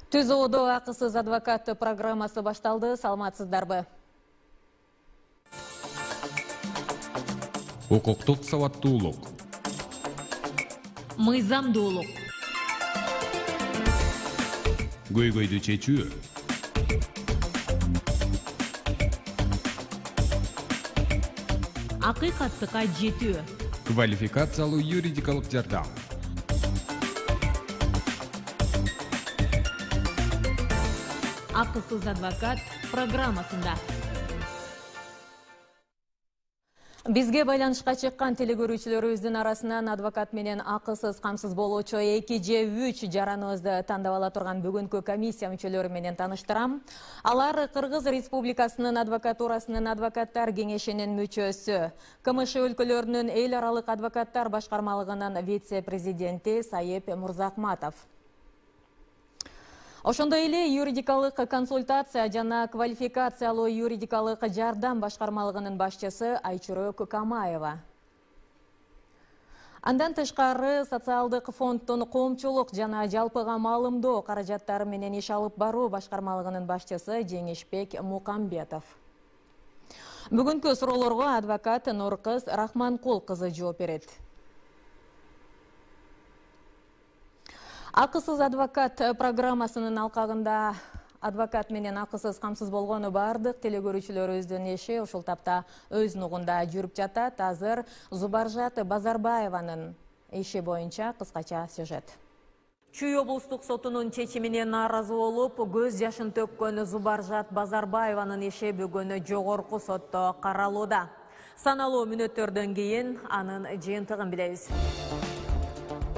Түзоодо акысыз адвокат программасы башталды, саламатсыздарбы. Укуктук сабаттуулук. Мыйзамдуулук. Көйгөйдү чечүү. Акыйкаттыкка жетүү. Квалификациялуу юридикалык жардам. Акысыз адвокат программасында. Бизге байланышка чыккан телекөрүүчүлөрүбүздүн арасынан адвокат менен акысыз камсыз болуучу 2 же 3 жараныбызды тандап ала турган бүгүнкү комиссия мүчөлөрү менен тааныштырам. Алар Кыргыз Республикасынын адвокатурасынын адвокаттар кеңешинин мүчөсү, КМШ өлкөлөрүнүн эл аралык адвокаттар башкармалыгынын вице-президенти Сайып Мурзахматов. Ошондой эле юридикалык консультация жана квалификациялуу юридикалык жардам башкармалыгынын башчысы Айчүрөк Камаева. Андан тышкары социалдык фонддун коомчулук жана жалпыга маалымдоо каражаттары менен иш алып баруу башкармалыгынын башчысы Жеңишбек Мукамбетов. Бүгүнкү суроолорго адвокат Нуркыз Рахманкул кызы жооп берет. Акысыз адвокат программасынын алкагында адвокат менен акысыз камсыз болгону бардык телекөрүүчүлөрүбүздүн иши ушул тапта өз нугунда жүрүп жатат. Азыр Зубаржат Базарбаеванын иши боюнча кыскача сюжет. Чүй облустук сотунун чечимине нааразы болуп, көз жашын төккөн Зубаржат Базарбаеванын иши бүгүн жогорку сотто каралууда. Саналуу мүнөттөрдөн кийин анын жыйынтыгын билебиз.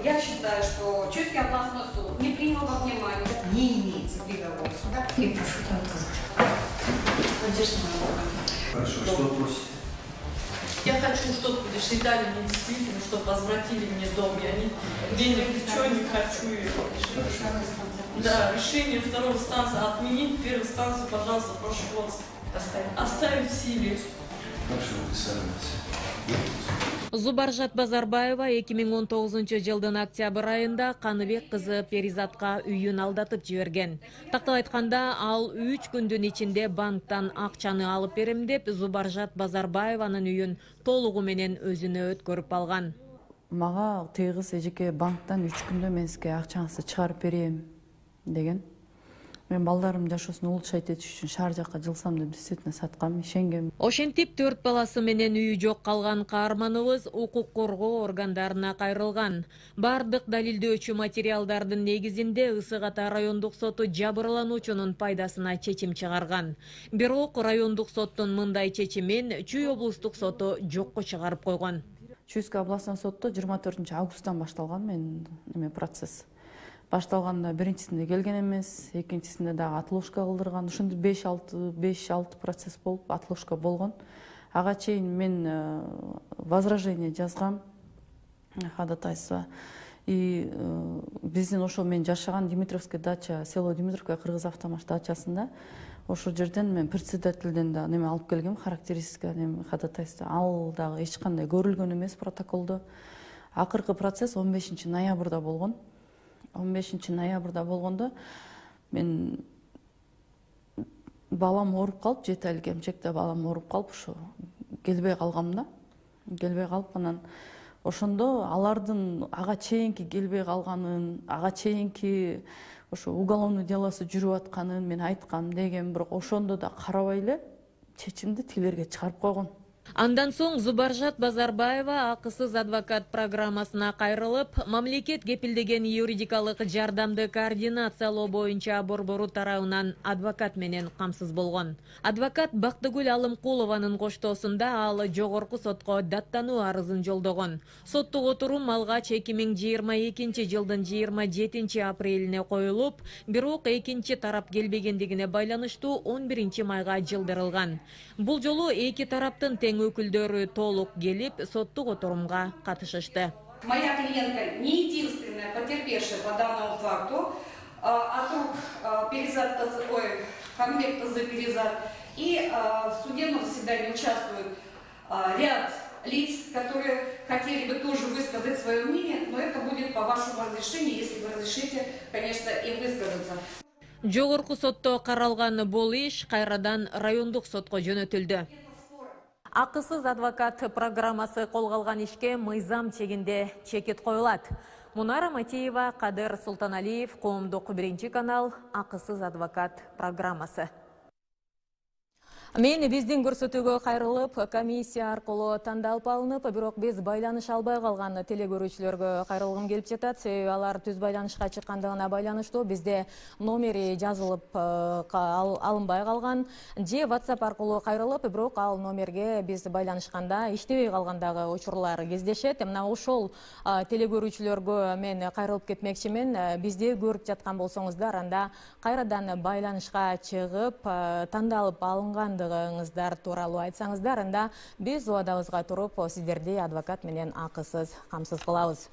Я считаю, что Чуйский областной суд не принял во внимание, не имеется приговор суда. И прошу тебя отказать. Надежда моя. Хорошо, что просите? Я хочу, чтобы считали мне действительно, чтобы возвратили мне дом. Я денег ничего не хочу. Да, решение второй инстанции отменить, первую инстанцию, пожалуйста, прошу вас оставить в силе. Хорошо, присаживайтесь. Зубаржат Базарбаева 2019 жылдын октябрь айында Каныбек кызы Перизатка үйүн алдатып жиберген. Тактап айтканда, ал 3 күндүн ичинде банктан акчаны алып берем деп, Зубаржат Базарбаеванын үйүн толугу менен өзүнө өткөрүп алган. Мага тыйгыз эжеке банктан 3 күндө мен сизге акчаңызды чыгарып берем деген. Мен балдарым жашоосун улучшайт этиш үчүн шаар жакка жылсам деп действительно саткам, ишенгем. Ошентип 4 баласы менен үйү жок калган каарманыбыз укук коргоо органдарына кайрылган. Бардык далилдөөчү материалдардын негизинде Ысык Ата райондук соту жабырлануучунун пайдасына чечим чыгарган. Бирок райондук соттун мындай чечимин Чүй облустук соту жокко чыгарып койгон. Чуйский областной сотто 24 августтан башталган мен процесс. Башталганда биринчисинде келген эмес, экинчисинде дагы отложка кылдырган. Ошондо 5-6 процесс болуп отложка болгон. Ага чейин мен возражение жазгам, ходатайство. И биздин ошо мен жашаган Димитровская дача, село Димитровка, Кыргыз автомаш дачасында ошол жерден мен председателден да неме алып келгем, характеристика ходатайство. Ал дагы эч кандай көрүлгөн эмес протоколдо. Акыркы процесс 15 ноябрда болгон. 15 ноябрда болгондо мен балам ооруп калып, 7 айлык эмчекте балам ооруп калып, ошо келбей калгам да. Келбей калып, анан ошондо алардын ага чейинки келбей калганын, ага чейинки ошо уголовный делосу жүрүп атканын мен айткам деген, бирок ошондо да карабай эле чечимди тилерге чыгарып койгон. Андан соң Зубаржат Базарбаева акысыз адвокат программасына кайрылып, мамлекет кепилдеген юридикалык жардамды координациялоо боюнча борбору тарабынан адвокат менен камсыз болгон. Адвокат Бактыгүл Алымкулованын коштоосунда ал жогорку сотко даттануу арызын жолдогон. Соттук отурум алгач 2022 жылдын 27 апрелине коюлуп, бирок экинчи тарап келбегендигине байланыштуу 11 майга жылдырылган. Бул жолу эки тараптын тең өкүлдөрү толук келип, соттук отурумга катышышты. Моя клиентка не единственная потерпевшая по данному факту, от рук Каныбек кызы Перизат. И в судебном заседании участвует ряд лиц, которые хотели бы тоже высказать свое мнение, но это будет по вашему разрешению, если вы разрешите, конечно, им высказаться. Жогорку сотто каралган бул иш кайрадан райондук сотко жөнөтүлдү. Акысыз адвокат программасы колго алган ишке мыйзам чегинде чекит коюлат. Мунара Матеева, Кадыр Султаналиев, Коомдук 1 канал, Акысыз адвокат программасы. Мен биздин көрсөтүүгө кайрылып, комиссия аркылуу тандалып алынып, бирок биз байланыша албай калган телекөрүүчүлөргө кайрылгым келип жатат. Себеби алар түз байланышка чыккандыгына байланыштуу бизде номери жазылып алынбай калган. Же WhatsApp аркылуу кайрылып, бирок ал номерге биз байланышканда иштебей калгандагы учурлар кездешет. Мына ошол телекөрүүчүлөргө мен кайрылып кетмекчимин. Бизди көрүп жаткан болсоңуздар, анда кайрадан байланышка чыгып, тандалып алынган тууралуу айтсаңыздар, анда биз убадабызга туруп сиздерди адвокат менен акысыз камсыз кылабыз.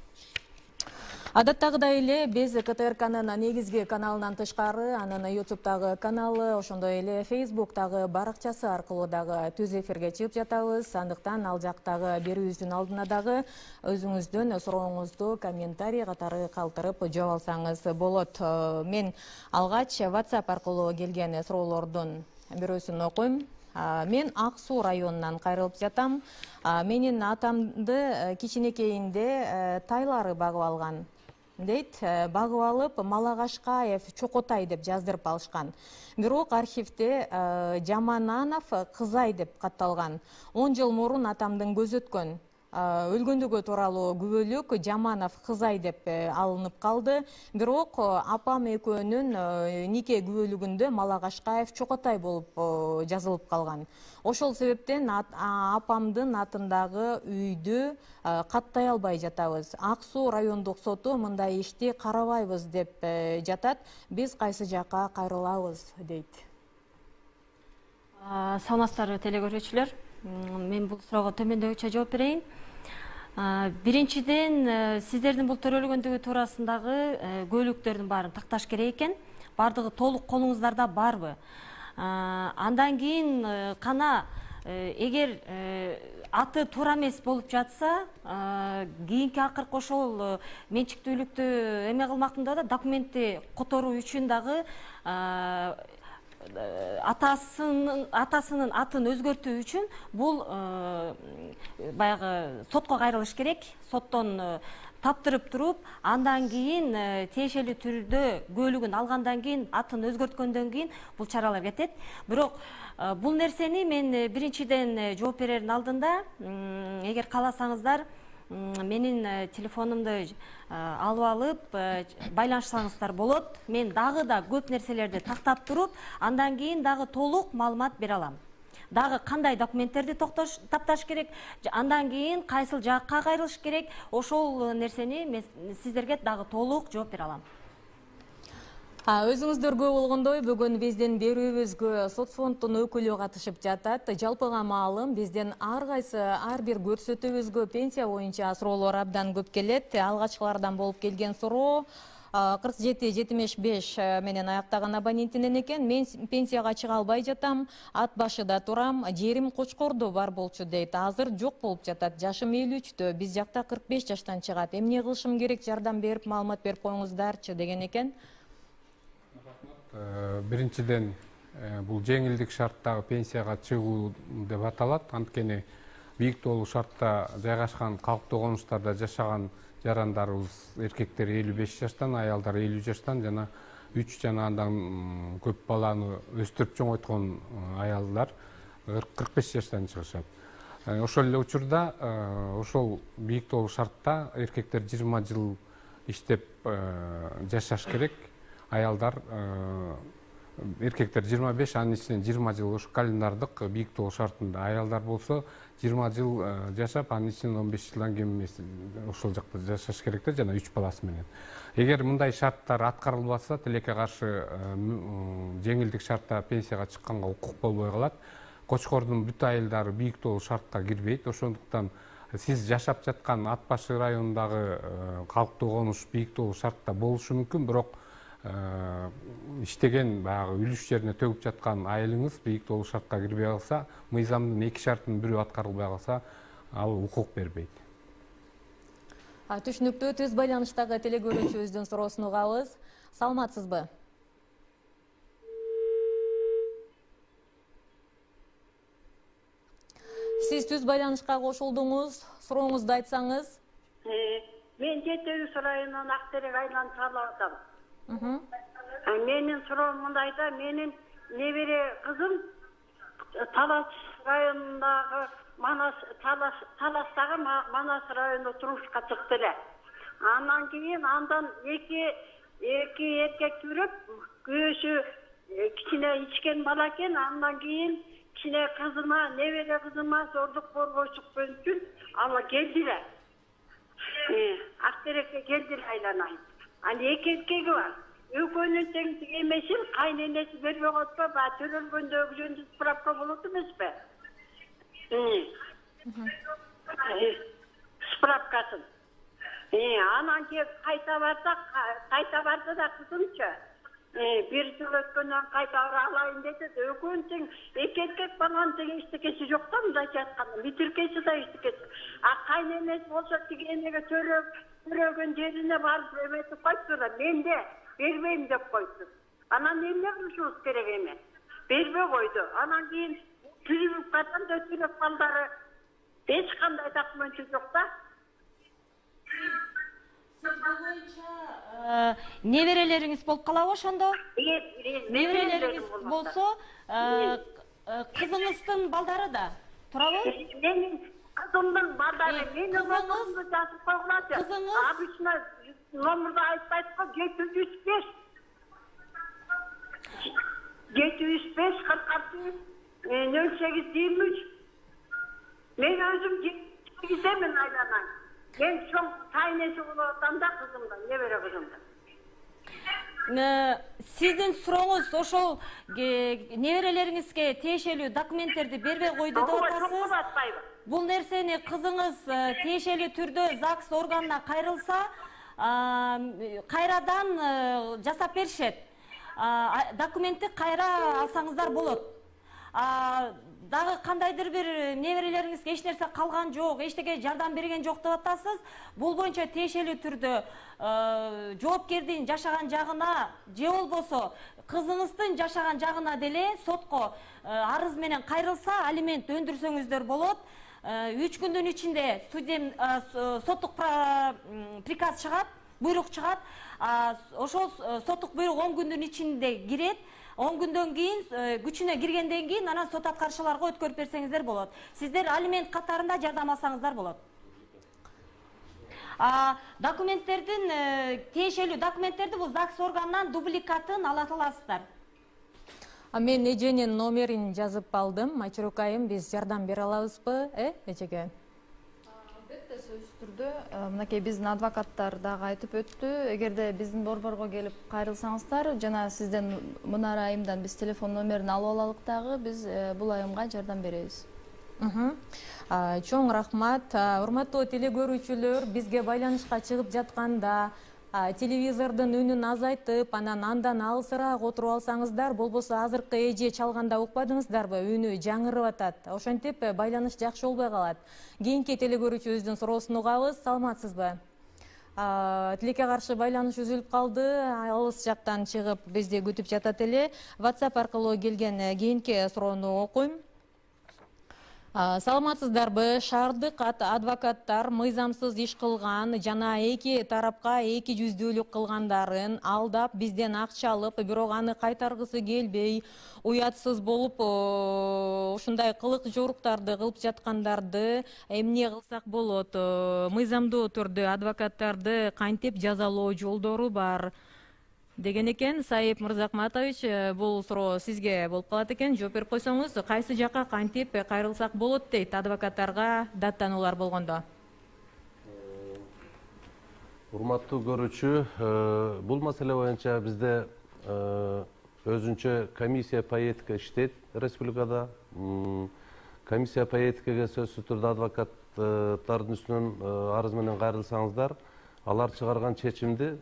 Адаттагыдай эле биз КТРКнын негизги каналынан тышкары, анын YouTube'дагы каналы, ошондой эле Facebook'тагы баракчасы аркылуу дагы түз эфирге чыгып жатабыз. Андыктан ал жактагы берүүбүздүн алдына дагы өзүңүздүн сурооңузду комментарий катары калтырып жооп алсаңыз болот. Мен алгач WhatsApp аркылуу келген суроолордун бирөөсүн окуйм. Мен Ак Суу районунан кайрылып жатам. Менин атамды кичинекейинде тайлары багып алган. Дейт, багып алып Малагашкаев Чокотай деп жаздырып алышкан. Бирок архивде Жамананов Кызай деп катталган. 10 жыл мурун атамдын көзөткөн өлгөндүгү тууралуу күбөлүк Жаманов Кызай деп алынып калды. Бирок апам экөөнүн нике күбөлүгүндө Малагашкаев Чокотай болуп жазылып калган. Ошол себептен апамдын атындагы үйдү каттай албай жатабыз. Ак Суу райондук соту мындай ишти карабайбыз деп жатат. Биз кайсы жакка кайрылабыз дейт. Саламатсыздарбы телекөрүүчүлөр. Мен бул суроого төмөндөгүчө жооп берейин. Биринчиден, сиздердин бул төрөлгөндүгү туурасындагы көйлөктөрдүн баарын такташ керек экен. Бардыгы толук колуңуздарда барбы? Андан кийин кана эгер аты туура эмес болуп жатса, кийинки акыркы ошол менчиктүүлүктү эме кылмактын да документти которуу үчүн дагы атасынын атын өзгөртүү үчүн бул баягы сотко кайрылыш керек. Соттон таптырып туруп, андан кийин тиешелүү түрдө көйлөгүн алгандан кийин, атын өзгөрткөндөн кийин бул чаралар кетет. Бирок бул нерсени мен биринчиден жооп берердин алдында, эгер кааласаңыздар, менин телефонумду алып алып байланышсаңыздар болот. Мен дагы да көп нерселерди тактап туруп, андан кийин дагы толук маалымат бере алам. Дагы кандай документтерди тапташ керек, андан кийин кайсыл жакка кайрылыш керек, ошол нерсени мен сиздерге дагы толук жооп бере алам. Өзүңүздөргө болгондой, бүгүн биздин берүүбүзгө соцфонддун өкүлү катышып жатат. Жалпыга маалым, бизден ар бир көрсөтүүбүзгө пенсия боюнча суроолор абдан көп келет. Алгачкылардан болуп келген суроо 47-75 менен аяктаган абонентинен экен. Мен пенсияга чыга албай жатам, ат башыда турам, жерим Кочкордо бар болчу дейт. Азыр жок болуп жатат. Жашым 53-тө, биз жакта 45 жаштан чыгат. Эмне кылышым керек, жардам берип маалымат берип коюңуздарчы деген экен. Биринчиден, бул жеңилдик шарттагы пенсияга чыгуу деп аталат. Анткени бийик тоолуу шартта жайгашкан калктуу конуштарда жашаган жарандарыбыз эркектер 55 жаштан, аялдар 50 жаштан жана 3 жана андан көп баланы өстүрүп чоңойткон аялдар 45 жаштан чыгышат. Ошол эле учурда ошол бийик тоолуу шартта эркектер 20 жыл иштеп жашаш керек. Аялдар эркектер 25, анын ичинен 20 жыл ушу календардык бийик тоолуу шартында. Аялдар болсо 20 жыл жашап, анын ичинен 15 жылдан кем эмес ошол жакта жашаш керек да, жана 3 баласы менен. Эгер мындай шарттар аткарылбаса, тилекке каршы жеңилдик шартта пенсияга чыкканга укук болбой калат. Кочкордун бүт айылдары бийик тоолуу шартка кирбейт. Ошондуктан сиз жашап жаткан Ат башы районундагы калктуу конуш бийик тоолуу шартта болушу мүмкүн, бирок иштеген баягы үлүш жерине төгүп жаткан айылыңыз бийик тоолуу шартка кирбей калса, мыйзамдын 2 шартынын бирөө аткарылбай калса, ал укук бербейт. Түшүнүктүү. Түз байланыштагы телекөрүүчүбүздүн суроосун угабыз. Саламатсызбы? Сиз түз байланышка кошулдуңуз, сурооңузду айтсаңыз. Мен Жетеуүз районунан Актерек айланып салып атам. Менин суроом мындайда, менин небере кызым Талас районундагы Таластагы Манас районуна турмушка чыкты эле. Андан кийин андан эки эркек жүрүп, күйөөсү кичине ичкен бала экен. Андан кийин кичине кызыма, небере кызыма зордук борбойлук үчүн ала келдилер. Актерекке келдилер айланайын. Аны эки эркеги бар. Экөөнүн тең эмесин кайненеси бербей атпа, төрөлгөндөгү жөнүндө справка болот эмеспи? Справкасын. Анан кеп кайта барды да кызымчы. Bir жыл өткөндөн кайта алайын десе, экөөнүн тең эки эркек баланын тең эчтекеси жок да, мындайча айтканда, битиркеси да эчтекеси. Кайненеси болсо тиги эмеге төрөгөн жерине барып эметип койсу да, менде бербейм деп койду. Анан эмне кылышыбыз керек эми? Бербей койду. Анан кийин тирилип калган дөтүрөк балдары эч кандай документи жок да. Сиз бул боюнча неберелериңиз болуп калабы ошондо? Неберелериңиз болсо, кызыңыздын балдары да турабы? Менин кызымдын балдары, менин номерімді жазып койгулачы. Обычно номерді айтпайт го, 705 46 0823. Мен өзüm 78'min aylanan. Ben çok taynesi olatan da kızımdan, nebere kızımdan. Сиздин сурооңуз ошол неберелериңизге тиешелүү документтерди бербей койду деп атасыз. Бул нерсени кызыңыз тиешелүү түрдө ЗАГС органына кайрылса, кайрадан жасап беришет. Документти кайра алсаңыздар болот. Дагы кандайдыр бир неберелериңизге эч нерсе калган жок, эчтеке жардам берген жок деп атасыз. Бул боюнча тиешелүү түрдө жоопкердин жашаган жагына же болбосо кызыңыздын жашаган жагына деле сотко арыз менен кайрылса, алимент өндүрсөңүздөр болот. 3 күндүн ичинде соттук приказ чыгат, буйрук чыгат. Ошол соттук буйрук 10 күндүн ичинде кирет. 10 күндөн кийин күчүнө киргенден кийин анан сот аткарышчыларга өткөрүп берсеңиздер болот. Сиздер алимент катарында жардам алсаңыздар болот. Документтердин тиешелүү документтерди бул ЗАГС органынан дубликатын ала аласыздар. Мен эженин номерин жазып алдым. Ачырукайым, биз жардам бере алабызбы, эжеге? Албетте, сөзсүз түрдө, мынакей биздин адвокаттар дагы айтып өттү. Эгерде биздин борборго келип кайрылсаңыздар, жана сизден мына айымдан биз телефон номерин алып алалык дагы, биз бул айымга жардам беребиз. Чоң рахмат. Урматтуу теле көрүүчүлөр, бизге байланышка чыгып жатканда телевизордун үнүн азайтып, андан алысыраак отуруп алсаңыздар, болбосо азыркы эже чалганда укпадыңыздарбы, үнү жаңырып атат. Ошентип байланыш жакшы болбой калат. Кийинки теле көрүүчүбүздүн суроосун угабыз. Саламатсызбы? Тилекке каршы байланыш үзүлүп калды. Алыс жактан чыгып бизди күтүп жатат эле. WhatsApp аркылуу келген кийинки суроону окуйм. Саламатсыздарбы? Шаардык адвокаттар мыйзамсыз иш кылган жана эки тарапка эки жүздүүлүк кылгандарын алдап бизден акча алып, бирок аны кайтаргысы келбей, уятсыз болуп, ушундай кылык жоруктарды кылып жаткандарды эмне кылсак болот? Мыйзамдуу түрдө адвокаттарды кантип жазалоо жолдору бар деген экен. Саип Мырзахматович, бул суроо сизге болуп калат экен. Жооп берип койсоңуз, кайсы жакка кантип кайрылсак болот дейт адвокаттарга даттануулар болгондо? Урматтуу көрүүчү, бул маселе боюнча бизде өзүнчө комиссия по этика иштейт республикада. Комиссия по этикаге сөзсүз түрдө адвокаттардын үстүнөн арыз менен кайрылсаңыздар, алар чыгарган чечимди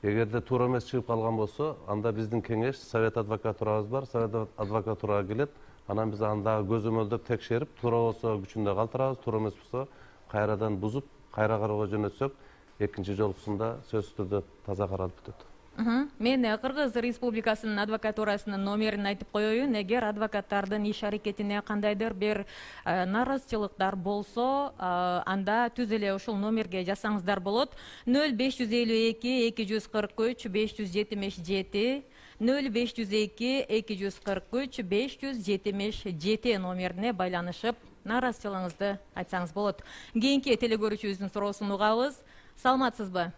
эгерде туура эмес чыгып калган болсо, анда биздин кеңеш совет адвокатурабыз бар, совет адвокатурага келет. Анан биз анда көзөмөлдөп текшерип, туура болсо күчүндө калтырабыз, туура эмес болсо кайрадан бузуп, кайра кароого жөнөтсөк, экинчи жолкусунда сөзсүз түрдө таза каралып бүтөт. Мен Кыргыз Республикасынын адвокатурасынын номерин айтып коеюн. Эгер адвокаттардын иш аракетине кандайдыр бир наразычылыктар болсо, анда түз эле ушул номерге жазсаңыздар болот. 0552 243 577 0552 243 577 номерине байланышып наразычылыгыңызды айтсаңыз болот. Кийинки телекөрүүчүбүздүн суроосун угабыз. Саламатсызбы?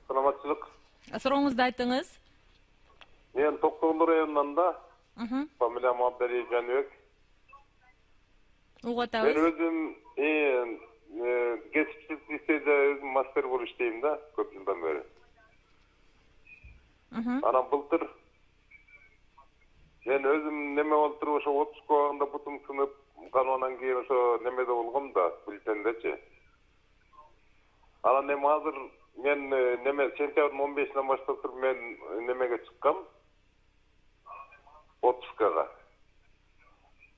Саламатчылык. Сурооңузду айтыңыз. Мен Токтогул районунан да. Фамилиям Абдалиев Жаныбек. Угуп атабыз. Мен өзүм кесипчилик лисейде өзүм мастер болуп иштейм да, көп жылдан бери. Анан былтыр мен өзүм неме болуп туруп ошо отпуск убагында бутум сынып калгандан кийин ошо немеде болгом да, бюллетендечи. Анан эми азыр мен неме сентябрдын 15-нен баштап туруп мен немеге чыккам. Отпускага.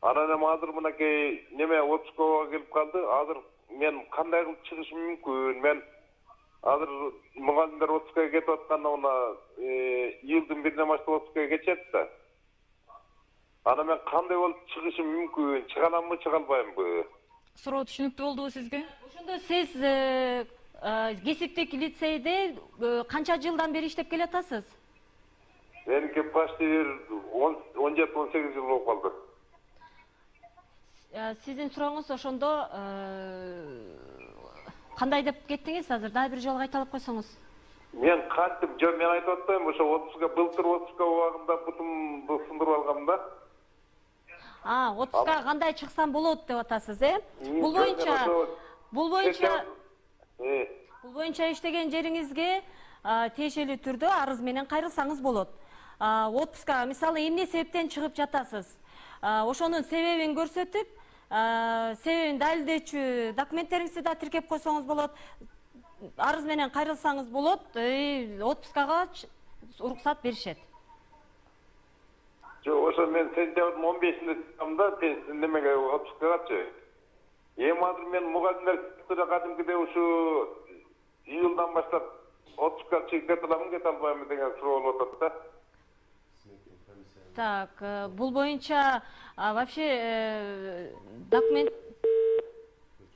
Анан эми азыр мынакей неме отпускага келип калды. Азыр мен кандай кылып чыгышым мүмкүн? Мен азыр мугалимдер отпускага кетип атканда мына июлдун 1-нен баштап отпускага кетет да. Анан мен кандай болуп чыгышым мүмкүн? Чыга аламбы, чыга албаймбы? Суроо түшүнүктүү болдубу сизге? Ошондо сиз кесиптик лицейде канча жылдан бери иштеп келатасыз? Меники почти 17-18 жыл болуп калды. Сиздин сурооңуз ошондо кандай деп кеттиңиз азыр? Дагы бир жолу кайталап койсоңуз. Мен кантип, жок, мен айтып атпаймынбы, ошо отпуска былтыр отпуска убагында бутумду сындырып алгам да. Отпуска кандай чыксам болот деп атасыз, Бул боюнча иштеген жериңизге тиешелүү түрдө арыз менен кайрылсаңыз болот. Отпуска мисалы эмне себептен чыгып жатасыз? Ошонун себебин көрсөтүп, себебин далилдечү документтериңизди да тиркеп койсоңуз болот. Арыз менен кайрылсаңыз болот, отпускага уруксат беришет. Жок, ошо мен сентябрдын 15-inde чыккам да, немеге отпускагачы. Эми азыр мен мугалимдер кадимкидей ушу июлдан баштап отпускага чыгып кете аламын, кете албаймбы деген суроо болуп атат да. Так, бул боюнча вообще документ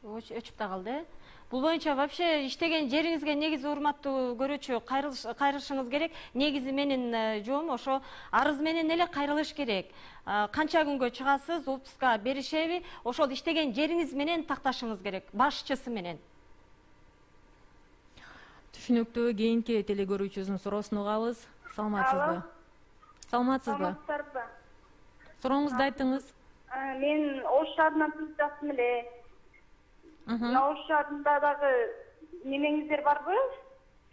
өчүп да калды. Бул боюнча вообще иштеген жериңизге негизи урматтуу көрүүчү кайрылышыңыз керек. Негизи менин жоом ошо арыз менен эле кайрылыш керек. Канча күнгө чыгасыз, отпуска беришеби? Ошол иштеген жериңиз менен такташыңыз керек, башчысы менен. Түшүнүктүү. Кийинки телекөрүүчүбүздүн суроосун угабыз. Саламатсызбы? Саламатсызбы? Сурооңузду айтыңыз. Мен Ош шаарынан түзүп жактым эле. Ош шаарында дагы немеңиздер барбы?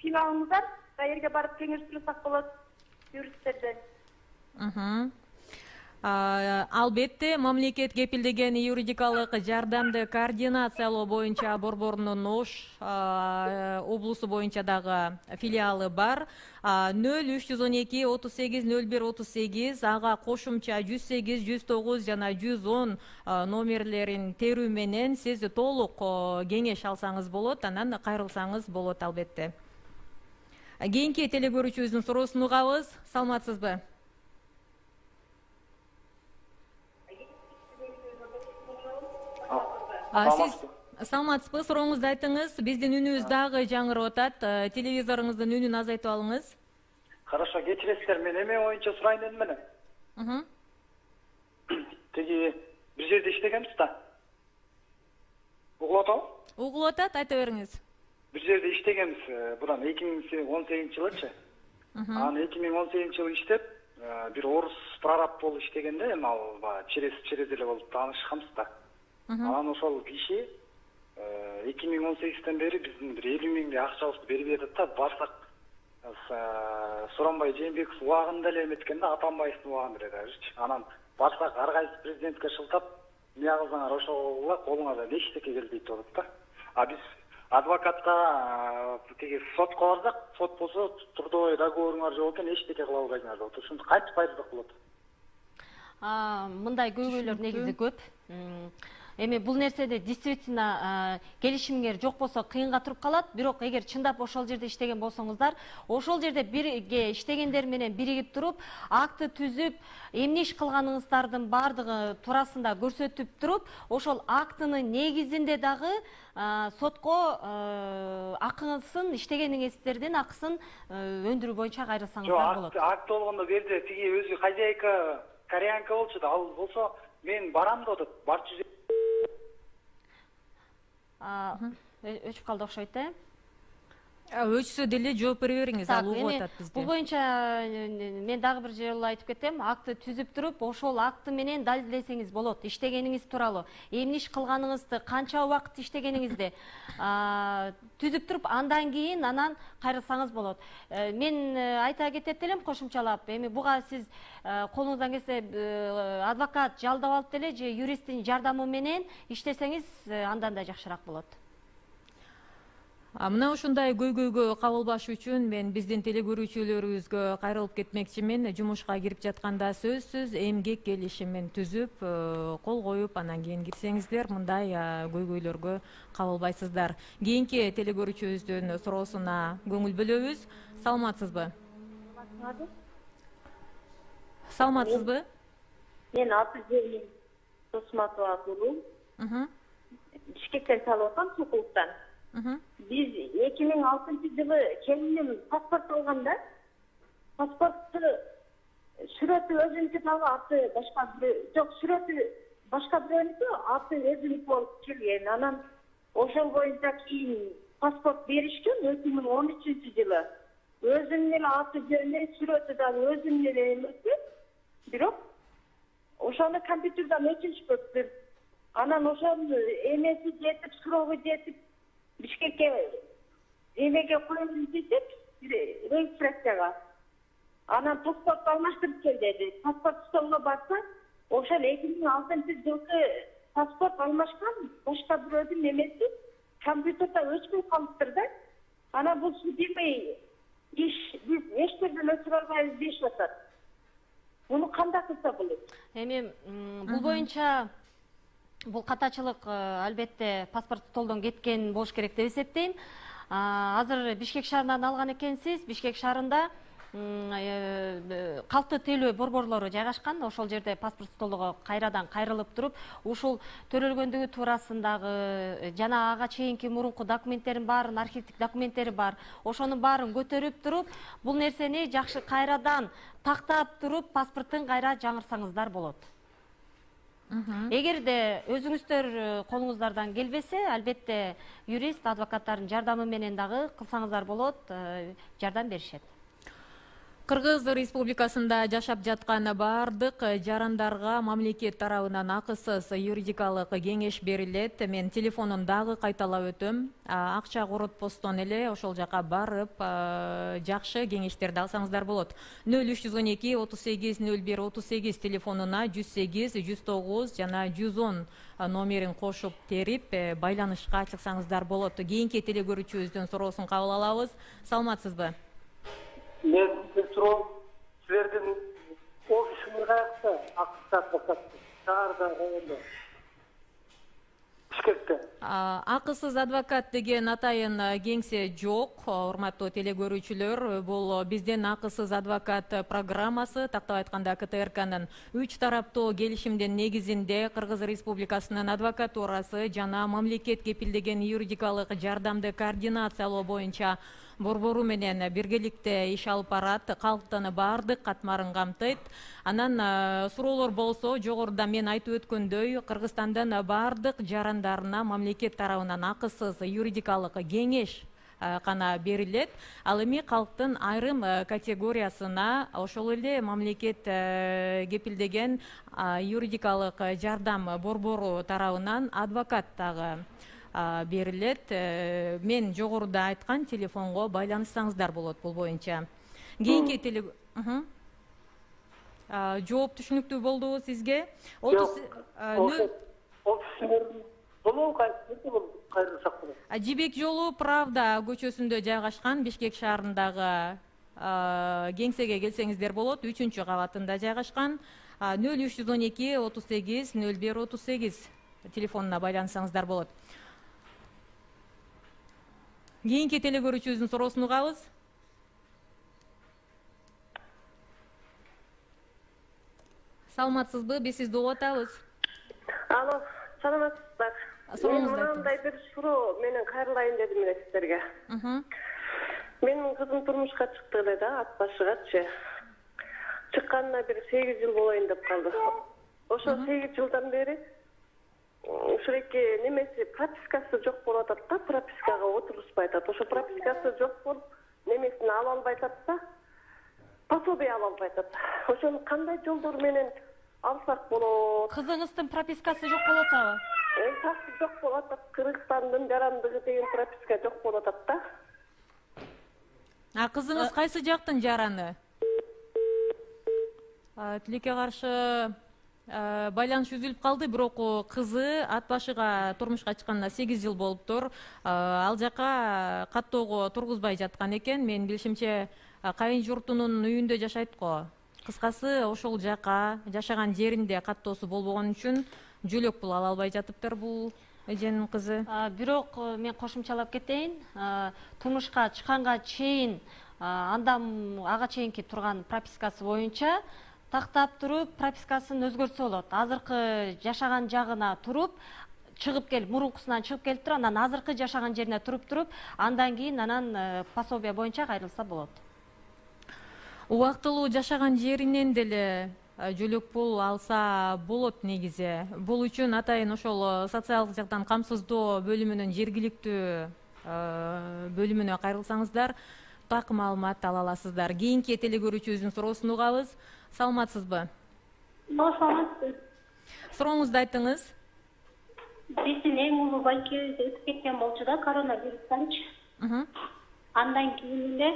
Филиалыңыздар? Каерге барып кеңеш сурасак болот юристтерден. Албетте, мамлекет кепилдеген юридикалык жардамды координациялоо боюнча Борборунун Ош облусу боюнча дагы филиалы бар. 0312 38 01 38 ага кошумча 108 109 жана 110 номерлерин терүү менен сиз толук кеңеш алсаңыз болот, анан кайрылсаңыз болот албетте. Кийинки телекөрүүчүбүздүн суроосун угабыз. Саламатсызбы? Сиз саламатсызбы? Сурооңузду айтыңыз. Биздин үнүбүз дагы жаңырып атат. Телевизоруңуздун үнүн азайтып алыңыз. Хорошо, кечиресиздер, мен эме боюнча сурайын дедим эле. Тиги бир жерде иштегенбиз да. Угулуп атабы? Угулуп атат, айта бериңиз. Бир жерде иштегенбиз, буран 2018-жылычы. Анан 2018-жылы иштеп, бир орус прораб болуп иштегенде, эми ал через эле болуп таанышканбыз да. Анан ошол киши 2018-тен бери биздин бир 50 миңдей акчабызды берип жатат да, барсак Суранбай Жээнбеков убагында эле эметкенде, Атамбаевдин убагында эле дагычы. Анан барсак ар кайсы президентке шылтап, эмне кылсаңар ошого колуңардан эчтеке келбейт болот да. Биз адвокатка тиги сотко барсак, сот болсо трудовой договоруңар жок экен, эчтеке кыла албайсыңар деп атат. Ушунду кантип пайдалансак болот? Мындай көйгөйлөр негизи көп. эми бул нерседе действительно келишимиңер жок болсо кыйынга туруп калат. Бирок эгер чындап ошол жерде иштеген болсоңуздар, ошол жерде бирге иштегендер менен биригип туруп, акты түзүп, эмне иш кылганыңыздардын баардыгы туурасында көрсөтүп туруп, ошол актынын негизинде дагы сотко акысын, иштегениңиздердин акысын өндүрүү боюнча кайрылсаңыздар болот. Акт болгондо берди, тиги өзү хозяйка кореянка болчу да, ал болсо мен барам да деп барчу. Өчүп калды окшойт да. Өчсө деле жооп бере бериңиз, ал угуп атат бизде. Бул боюнча мен дагы бир жолу айтып кетем, акты түзүп туруп, ошол акты менен далилдесеңиз болот, иштегениңиз тууралуу, эмне иш кылганыңызды, канча убакыт иштегениңизди түзүп туруп, андан кийин анан кайрылсаңыз болот. Мен айта кетет элем кошумчалап, эми буга сиз колуңуздан келсе адвокат жалдап алып деле же юристтин жардамы менен иштесеңиз андан да жакшыраак болот. Мына ушундай көйгөйгө кабылбаш үчүн мен биздин телекөрүүчүлөрүбүзгө кайрылып кетмекчимин. Жумушка кирип жатканда сөзсүз эмгек келишимин түзүп, кол коюп, анан кийин кирсеңиздер, мындай көйгөйлөргө кабылбайсыздар. Кийинки телекөрүүчүбүздүн суроосуна көңүл бөлөбүз. Саламатсызбы? Саламатсызбы? Мен Атыжелин Тосматова Гуру. Бишкектен салып атам, Сокулуктан. Biz 2006 жылы келиним паспорт алганда, паспортты сүрөтү өзүнүкү дагы аты башка жок, сүрөтү башка бирөөнүкү, аты өзүнүкү болуп келген. Анан ошол боюнча кийин паспорт беришкен 2013 жылы. Өзүнүн эле аты жөнү, сүрөтү дагы өзүнүн эле эмеси. Бирок ошону компьютерден өчүрүшпөптүр. Анан ошонун эмеси жетип, суроого жетип, Бишкекке эмеге коюлуп кетип, регистрацияга. Анан паспорт алмаштырып кел деди. Паспорт столго барса, ошол 2006 жылкы паспорт алмашкан башка бирөөнүн эмеси компьютерде өчпөй калыптыр да. Анан бул судебный иш биз эч жерден өчүрө албайбыз дешип атат. Муну кандай кылса болот? Эми бул боюнча бул катачылык албетте паспорт столдон кеткен болуш керек деп эсептейм. Азыр Бишкек шаарынан алган экенсиз. Бишкек шаарында калктуу тейлөө борборлору жайгашкан. Ошол жерде паспорт столдого кайрадан кайрылып туруп, ушул төрөлгөндүгү туурасындагы жана ага чейинки мурунку документтерин баарын, архивдик документтери бар. Ошонун баарын көтөрүп туруп, бул нерсени жакшы кайрадан тактап туруп, паспорттун кайра жаңырсаңыздар болот. Эгерде өзүңүздөр колуңуздардан келбесе, албетте юрист, адвокаттардын жардамы менен дагы кылсаңыздар болот, жардам беришет. Кыргыз Республикасында жашап жаткан бардык жарандарга мамлекет тарабынан акысыз юридикалык кеңеш берилет. Мен телефонун дагы кайталап өтөм. Акча коротпостон эле ошол жака барып, жакшы кеңештерди алсаңыздар болот. 0312 38 01 38 телефонуна 108 109 жана 110 номерин кошуп терип байланышка чыксаңыздар болот. Кийинки телекөрүүчүбүздүн суроосун кабыл алабыз. Саламатсызбы? Мен суроом силердин офисиңер каякта? Акысыз шаарда, районда, Бишкекте. Акысыз адвокат деген атайын кеңсе жок, урматтуу телекөрүүчүлөр. Бул биздин акысыз адвокат программасы, тактап айтканда КТРКнын 3 тараптуу келишимдин негизинде Кыргыз Республикасынын адвокатурасы жана мамлекет кепилдеген юридикалык жардамды координациялоо боюнча борбору менен биргеликте иш алып барат, калктын баардык катмарын камтыйт. Анан суроолор болсо, жогоруда мен айтып өткөндөй, Кыргызстандын баардык жарандарына мамлекет тарабынан акысыз юридикалык кеңеш гана берилет. Ал эми калктын айрым категориясына ошол эле мамлекет кепилдеген юридикалык жардам борбору тарабынан адвокат дагы берилет. Мен жогоруда айткан телефонго байланышсаңыздар болот бул боюнча. Кийинки жооп түшүнүктүү болдубу сизге? Жибек жолу Правда көчөсүндө жайгашкан, Бишкек шаарындагы кеңсеге келсеңиздер болот. 3-кабатында жайгашкан. 0312 38 01 38 телефонуна байлансаңыздар болот. Кийинки телекөрүүчүбүздүн суроосун угабыз. Саламатсызбы? Биз сизди угуп атабыз. Алло, саламатсыздар. Суроңузду айтыңыз. Мындай бир суроо менен кайрылайын дедим эле сиздерге. Менин кызым турмушка чыкты эле да, ат башыгачы. Чыкканына бир 8 жыл болоюн деп калды. Ошо 8 жылдан бери ушуреки немеси пропискасы жок болуп атат да, пропискага отурушпай атат. Ошо пропискасы жок болуп, немесин ала албай атат да, пособие ала албай атат. Ошону кандай жолдор менен алсак болот? Кызыңыздын пропискасы жок болуп атабы? Таксы жок болуп атат. Кыргызстандын жарандыгы деген прописка жок болуп атат да. Кызыңыз кайсы жактын жараны? Тилекке каршы байланыш үзүлүп калды, бирок кызы ат башыга турмушка чыкканына 8 жыл болуптур. Ал жака каттоого тургузбай жаткан экен. Менин билишимче, кайын журтунун үйүндө жашайт го. Кыскасы, ошол жака жашаган жеринде каттоосу болбогон үчүн жөлөк пул ала албай жатыптыр бул эженин кызы. Бирок мен кошумчалап кетейин. Турмушка чыкканга чейин, андан ага чейинки турган пропискасы боюнча тактап туруп, пропискасын өзгөртсө болот. Азыркы жашаган жагына туруп, чыгып келип, мурункусунан чыгып келип туруп, анан азыркы жашаган жерине туруп, андан кийин анан пособие боюнча кайрылса болот. Убактылуу жашаган жеринен деле жөлөк пул алса болот негизи. Бул үчүн атайын ошол социалдык жактан камсыздоо бөлүмүнүн жергиликтүү бөлүмүнө кайрылсаңыздар, так маалымат ала аласыздар. Кийинки телекөрүүчүбүздүн суроосун угабыз. Саламатсызбы? Саламатсыз. Сурооңузду айтыңыз. Биздин эң улуу байкебиз өтүп кеткен болчу да, коронавирустанчы. Андан кийин эле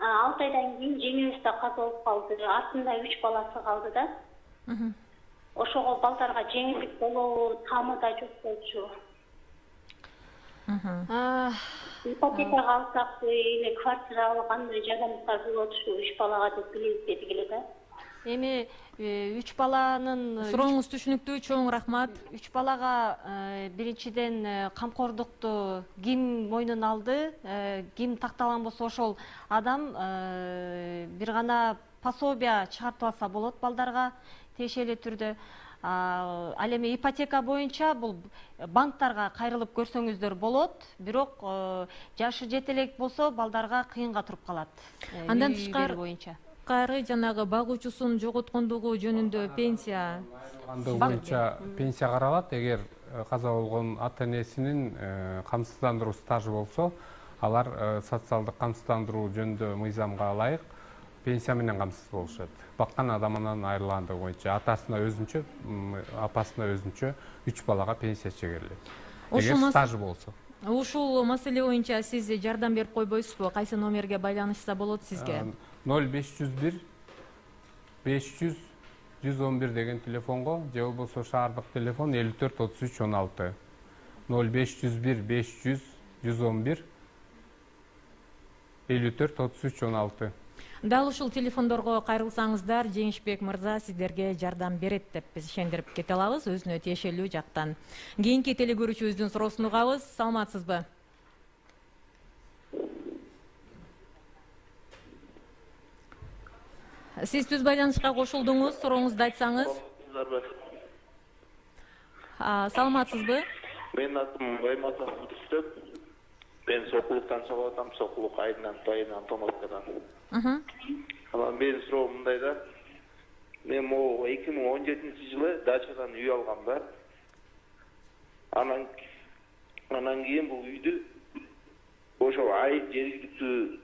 6 айдан кийин жеңибиз да каза болуп калды. Артында 3 баласы калды да. Ошого балдарга жеңилдик болобу, тамы да жок болчу. Ипотекага алсак эле квартира алып, кандай жардамдар болот ушу 3 балага деп билебиз дедик эле да. Эми 3 баланын сурооңуз түшүнүктүү, чоң рахмат. 3 балага биринчиден камкордукту ким мойнуна алды, ким такталган болсо ошол адам бир гана пособие чыгартып алса болот балдарга тиешелүү түрдө. Ал эми ипотека боюнча бул банктарга кайрылып көрсөңүздөр болот, бирок жашы жете элек болсо балдарга кыйынга туруп калат. Андан тышкары боюнча жанагы багуучусун жоготкондугу жөнүндө пенсия боюнча пенсия каралат. Эгер каза болгон ата энесинин камсыздандыруу стажы болсо, алар социалдык камсыздандыруу жөнүндө мыйзамга ылайык пенсия менен камсыз болушат. Баккан адамынан айрылгандыгы боюнча атасына өзүнчө, апасына өзүнчө 3 балага пенсия чегерилет. Эгер стажы болсо. Ушул маселе боюнча сиз жардам берип койбойсузбу? Кайсы номерге байланышса болот сизге? 0501 500 111 деген телефонго, же болбосо шаардык телефон 54 33 16. 0501 500 111 54 33 16. Дал ушул телефондорго кайрылсаңыздар, Жеңишбек мырза сиздерге жардам берет деп биз ишендирип кете алабыз, өзүнө тиешелүү жактан. Кийинки телекөрүүчүбүздүн суроосун угабыз. Саламатсызбы? Сиз түз байланышка кошулдуңуз, сурооңузду айтсаңыз. Саламатсызбы? Менин атым Байматов Мүтүстөп. Мен Сокулуктан чыгып атам, Сокулук айынан, Тайынан, Томаскадан. Анан менин суроом мындай да. Мен могу 2017-жылы дачадан үй алгам да. Анан кийин бул үйдү ошол айып жергиликтүү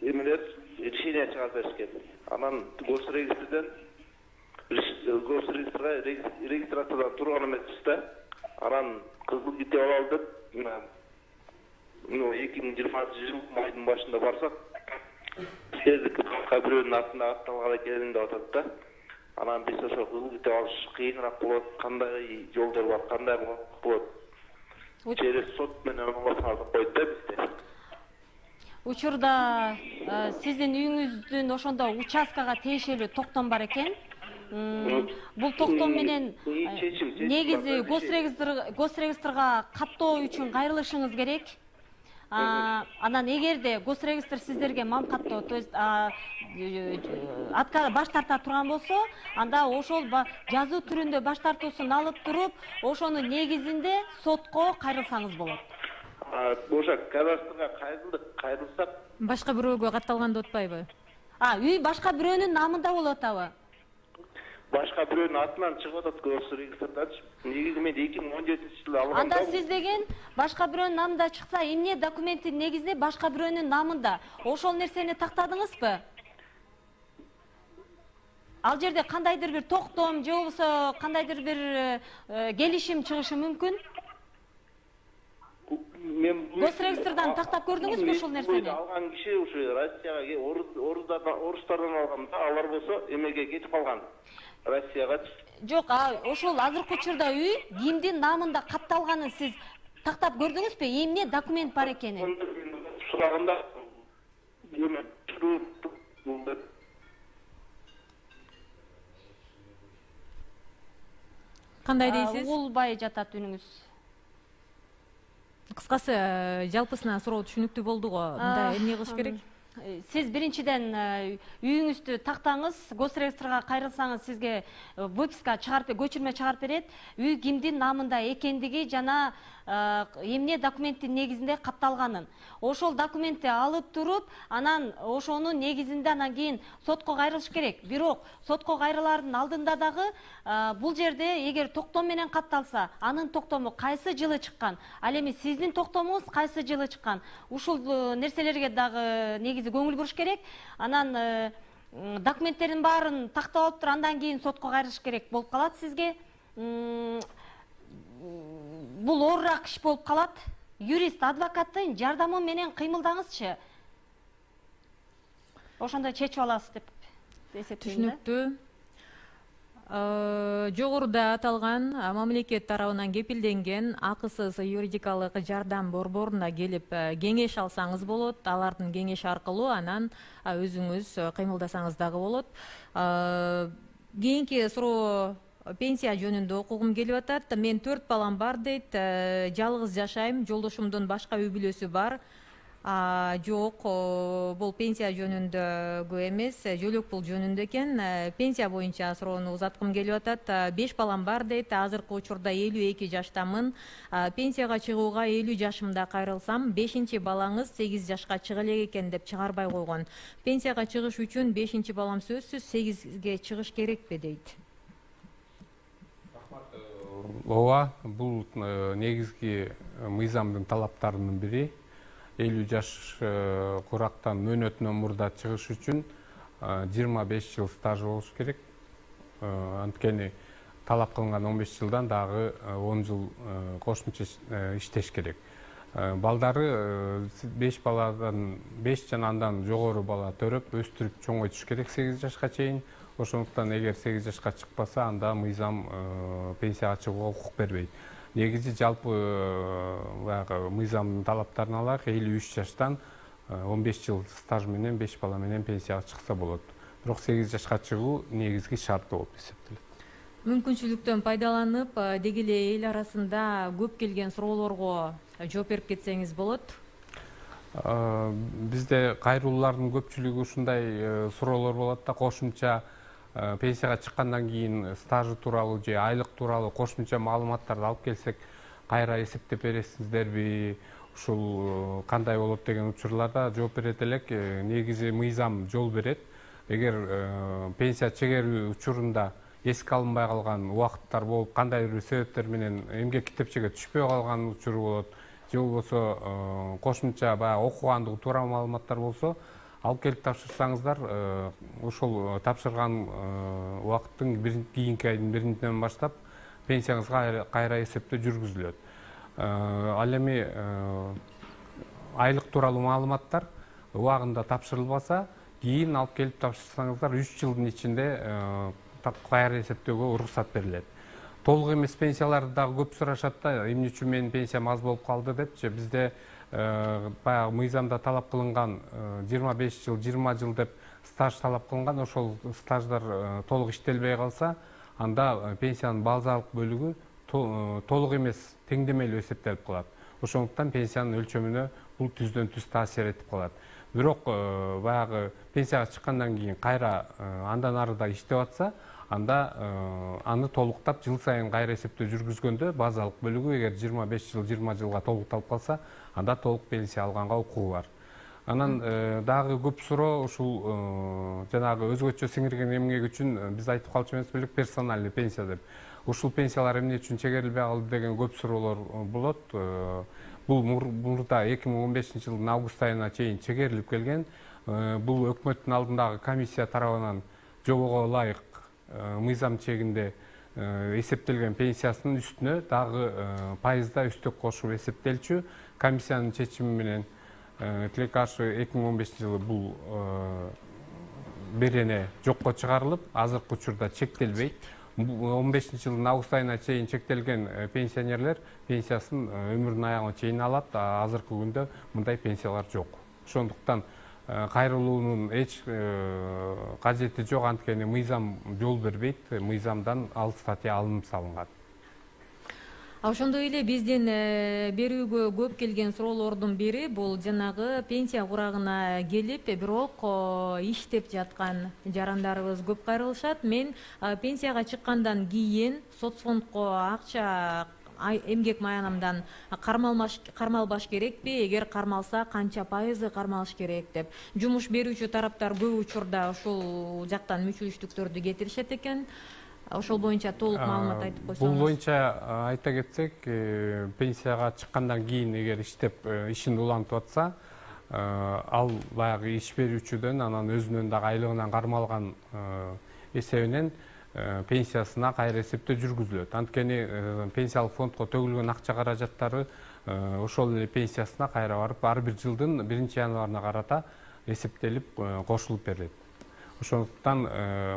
эмелер решение чыгарып беришкен. Анан госрегистрден регистрациядан турган эмеспиз да. Анан кызыл китеп алалы деп 2020 майдын башында барсак, сиздердики бирөөнүн атына атталган экен деп атат да. Анан биз ошо кызыл китеп алыш кыйыныраак болот, кандай жолдор бар, кандай болот. Через сот менен алып койду да бизде. Учурда сиздин үйүңүздүн ошондо участкага тиешелүү токтом бар экен. бул токтом менен негизи госрегистрга каттоо үчүн кайрылышыңыз керек. Анан эгерде госрегистр сиздерге мам каттоо, то есть баш тарта турган болсо, анда ошол жазуу түрүндө баш тартуусун алып туруп, ошонун негизинде сотко кайрылсаңыз болот. Ошо кадастрга кайрылсак башка бирөөгө катталган деп атпайбы? Үй башка бирөөнүн намында болуп атабы? Башка бирөөнүн атынан чыгып атат госрегистрдачы. Негизи мен 2017-жылы алгам. Анда сиз деген башка бирөөнүн намында чыкса, эмне документтин негизинде башка бирөөнүн намында. Ошол нерсени тактадыңызбы? Ал жерде кандайдыр бир токтом же болбосо кандайдыр бир келишим чыгышы мүмкүн? Госрегистрдан тактап көрдүңүзбү ушул нерсени? Алган киши ушу Россияга орустардан алган да, алар болсо эмеге кетип калган. Россияга. Жок, ошол азыркы учурда үй кимдин намында катталганын сиз тактап көрдүңүзбү? Эмне документ бар экенин? Сураганда кандай дейсиз? Угулбай жатат үнүңүз. Кыскасы, жалпысынан суроо түшүнүктүү болду го. Мындай эмне кылыш керек? Сиз биринчиден үйүңүздү тактаңыз, госрегистрга кайрылсаңыз сизге выписка чыгарып, көчүрмө чыгарып берет. Үй кимдин намында экендиги жана эмне документтин негизинде катталганын. Ошол документти алып туруп, анан ошонун негизинде анан кийин сотко кайрылыш керек. Бирок сотко кайрылаардын алдында дагы бул жерде эгер токтом менен катталса, анын токтому кайсы жылы чыккан, ал эми сиздин токтомуңуз кайсы жылы чыккан. Ушул нерселерге дагы негизи көңүл буруш керек. Анан документтердин баарын тактап алып туруп, андан кийин сотко кайрылыш керек болуп калат сизге. Бул оорураак иш болуп калат. Юрист, адвокаттын жардамы менен кыймылдаңызчы. Ошондо чечип аласыз деп эсептейм. Түшүнүктүү. Жогоруда аталган мамлекет тарабынан кепилденген акысыз юридикалык жардам борборуна келип кеңеш алсаңыз болот. Алардын кеңеши аркылуу анан өзүңүз кыймылдасаңыз дагы болот. Кийинки суроо пенсия жөнүндө окугум келип атат. Мен 4 балам бар дейт. Жалгыз жашайм. Жолдошумдун башка үй бүлөсү бар. Жок, бул пенсия жөнүндө эмес, жөлөк пул жөнүндө экен. Пенсия боюнча суроону узаткым келип атат. 5 балам бар дейт. Азыркы учурда 52 жаштамын. Пенсияга чыгууга 50 жашымда кайрылсам, 5-чи балаңыз 8 жашка чыга элек экен деп чыгарбай койгон. Пенсияга чыгыш үчүн 5-чи балам сөзсүз 8ге чыгыш керекпи дейт. Ооба, бул негизги мыйзамдын талаптарынын бири. 50 жаш курактан мөөнөтүнөн мурда чыгыш үчүн 25 жыл стажы болуш керек. Анткени талап кылынган 15 жылдан дагы 10 жыл кошумча иштеш керек. Балдары 5 баладан 5 жана андан жогору бала төрөп, өстүрүп чоңойтуш керек 8 жашка чейин. Ошондуктан эгер 8 жашка чыкпаса, анда мыйзам пенсияга чыгууга укук бербейт. Негизи жалпы мыйзамдын талаптарын алак 53 жаштан 15 жыл стаж менен 5 бала менен пенсияга чыкса болот. Бирок 8 жашка чыгуу негизги шарт болуп эсептелет. Мүмкүнчүлүктөн пайдаланып, деги эле эл арасында көп келген суроолорго жооп берип кетсеңиз болот. Бизде кайрылуулардын көпчүлүгү ушундай суроолор болот да, кошумча пенсияга чыккандан кийин стажы тууралуу же айлык тууралуу кошумча маалыматтарды алып келсек, кайра эсептеп бересиздерби, ушул кандай болот деген учурларда жооп берет элек. Негизи мыйзам жол берет. Эгер пенсия чегерүү учурунда эске алынбай калган убакыттар болуп, кандайдыр бир себептер менен эмгек китепчеге түшпөй калган учуру болот, же болбосо кошумча баягы окугандыгы туура маалыматтар болсо, алып келип тапшырсаңыздар, ошол тапшырган убакыттын кийинки айдын 1-нен баштап пенсияңызга кайра эсептөө жүргүзүлөт. Ал эми айлык тууралуу маалыматтар убагында тапшырылбаса, кийин алып келип тапшырсаңыздар 3 жылдын ичинде кайра эсептөөгө уруксат берилет. Толук эмес пенсияларды дагы көп сурашат да, эмне үчүн менин пенсиям аз болуп калды депчи. Бизде баягы мыйзамда талап кылынган 25 жыл, 20 жыл деп стаж талап кылынган, ошол стаждар толук иштелбей калса, анда пенсиянын базалык бөлүгү толук эмес, теңдемелүү эсептелип калат. Ошондуктан пенсиянын өлчөмүнө бул түздөн түз таасир этип калат. Бирок баягы пенсияга чыккандан кийин кайра андан ары да иштеп атса, анда аны толуктап жыл сайын кайра эсептөө жүргүзгөндө базалык бөлүгү эгер 25 жыл 20 жылга толукталып калса, анда толук пенсия алганга укугу бар. Анан дагы көп суроо ушул жанагы өзгөчө сиңирген эмгек үчүн биз айтып калчу эмес белек, персональный пенсия деп. Ушул пенсиялар эмне үчүн чегерилбей калды деген көп суроолор болот. Бул мурда 2015 жылдын август айына чейин чегерилип келген. Бул өкмөттүн алдындагы комиссия тарабынан жобого ылайык мыйзам чегинде эсептелген пенсиясынын үстүнө дагы пайызда үстөк кошуп эсептелчү. Комиссиянын чечими менен Тилекаш 2015 жылы бул берене жокко чыгарылып, азыркы учурда чектелбейт. 15 жылдын август айына чейин чектелген пенсионерлер пенсиясын өмүрүнүн аягына чейин алат, азыркы күндө мындай пенсиялар жок. Ошондуктан кайрылуунун эч кажети жок, анткени мыйзам жол бербейт, мыйзамдан ал статья алынып салынган. Ошондой эле биздин берүүгө көп келген суроолордун бири бул жанагы пенсия курагына келип, бирок иштеп жаткан жарандарыбыз көп кайрылышат. Мен пенсияга чыккандан кийин соцфондко акча эмгек маянамдан кармалбаш керекпи? Эгер кармалса, канча пайызы кармалыш керек деп. Жумуш берүүчү тараптар көп учурда ушул жактан мүчүлүштүктөрдү кетиришет экен. Ошол боюнча толук маалымат айтып койсоңуз. Бул боюнча айта кетсек, пенсияга чыккандан кийин эгер иштеп ишин улантып атса, ал баягы иш берүүчүдөн, анан өзүнүн дагы айлыгынан кармалган эсебинен пенсиясына кайра эсептөө жүргүзүлөт. Анткени пенсиялык фондко төгүлгөн акча каражаттары ошол эле пенсиясына кайра барып, ар бир жылдын 1-январына карата эсептелип кошулуп берилет. Ошондуктан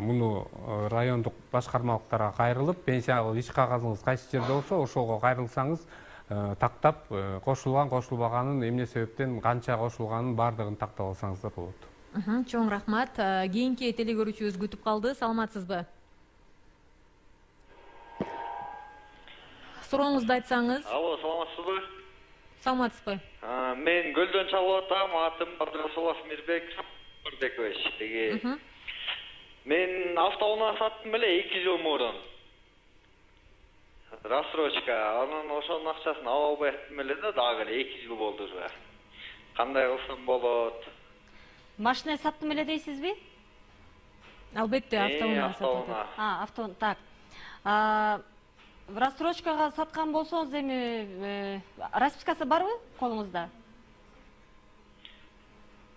муну райондук башкармалыктарга кайрылып, пенсиялык иш кагазыңыз кайсы жерде болсо, ошого кайрылсаңыз, тактап кошулган, кошулбаганын, эмне себептен канча кошулганын бардыгын тактап алсаңыздар болот. Чоң рахмат. Кийинки телегөрүүчүбүз күтүп калды. Саламатсызбы? Сурооңузду айтсаңыз. Алло, саламатсызбы? Саламатсызбы? Мен Көлдөн чалып атам, атым Абдрасулов Мирбек Бекович. Мен автоунаа саттым эле 2 жыл мурун. Рассрочка, анан ошонун акчасын ала албай аттым эле да, дагы эле 2 жыл болду уже. Кандай кылсам болот? Машина саттым эле дейсизби? Албетте, автоунаа сатып. Автоунаа. Так. Рассрочкага саткан болсоңуз эми распискасы барбы колуңузда?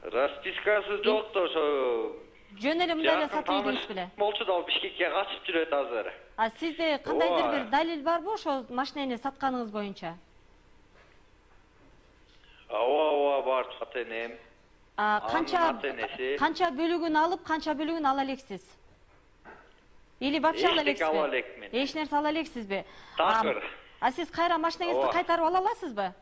Распискасы жок да, ошо жөн эле мындай эле сатып ийдиңиз беле? Болчу да, Бишкекке качып жүрөт азыр. Сизде кандайдыр бир далил барбы ошо машинени сатканыңыз боюнча? Ооба, бар, атенем. Канча бөлүгүн алып, канча бөлүгүн ала элексиз? Или вообще ала элексизби? Эч нерсе ала элексизби? Такыр. Сиз кайра машинаңызды кайтарып ала аласызбы?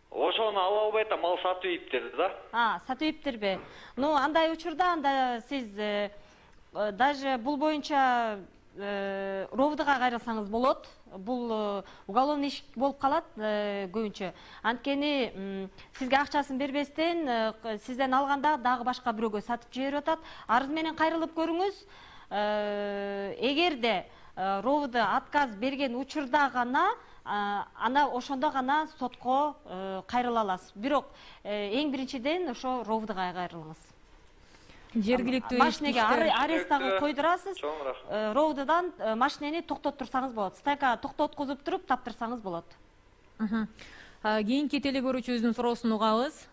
Ошону ала албай атам, ал сатып ийиптир да. Сатып ийиптирби? Андай учурда анда сиз даже бул боюнча ровдга кайрылсаңыз болот. Бул уголовный иш болуп калат көбүнчө. Анткени сизге акчасын бербестен, сизден алганда дагы башка бирөөгө сатып жиберип атат. Арыз менен кайрылып көрүңүз. Эгерде ровды отказ берген учурда гана, ана ошондо гана сотко кайрыла аласыз. Бирок эң биринчиден ошо ровдга кайрылыңыз. Жергиликтүү машинеге арест дагы койдурасыз. Ровдыдан машинени токтоттурсаңыз болот. Стайка токтоткузуп туруп таптырсаңыз болот. Кийинки телегөрүүчүбүздүн суроосун угабыз.